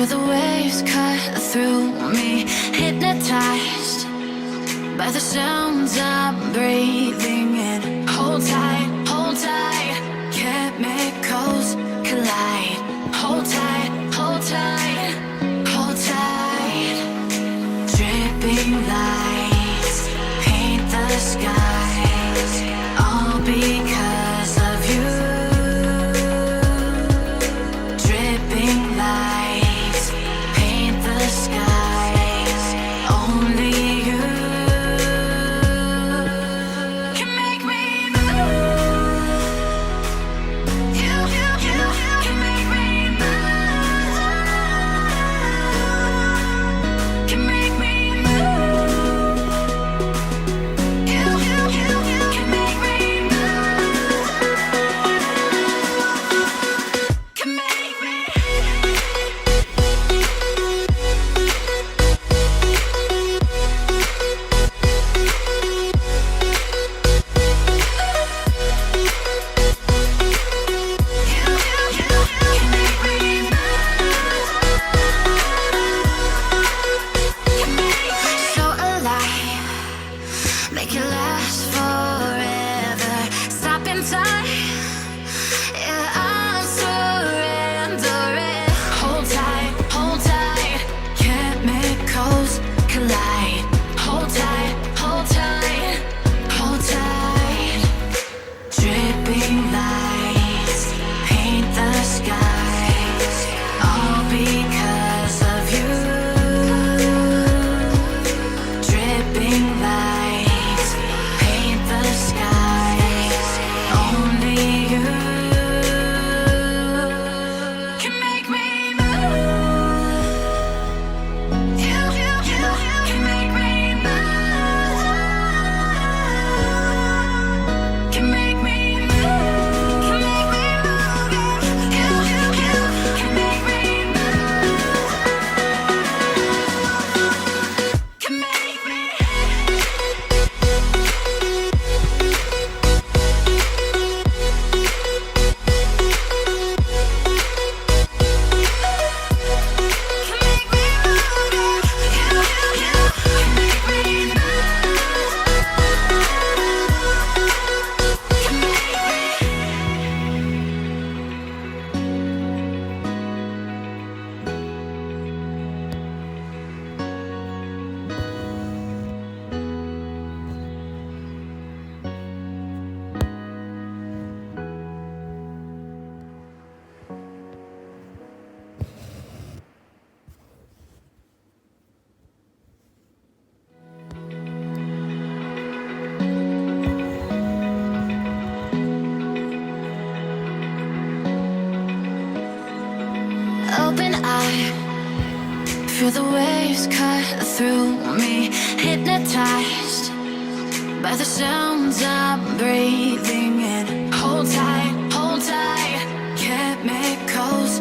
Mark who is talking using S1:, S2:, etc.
S1: Feel the waves cut through me, hypnotized by the sounds I'm breathing in. Hold tight, chemicals collide. Hold tight, hold tight, hold tight. Dripping lights paint the skies, all because of you. Dripping lights paint the skies, only you can make me move. You can make me move. Can make me move. You can make me move. Can make me. So alive, make it last forever. Stop in time, yeah, I'm surrendering. Hold tight, chemicals collide. Hold tight, hold tight, hold tight. Dripping lights paint the skies, all because of you. Dripping lights paint the skies, only you can make me move. You can make me move. Can make me move. Can make me move. You can make me move. Can make me. Open eye, feel the waves cut through me, hypnotized by the sounds I'm breathing in. Hold tight, chemicals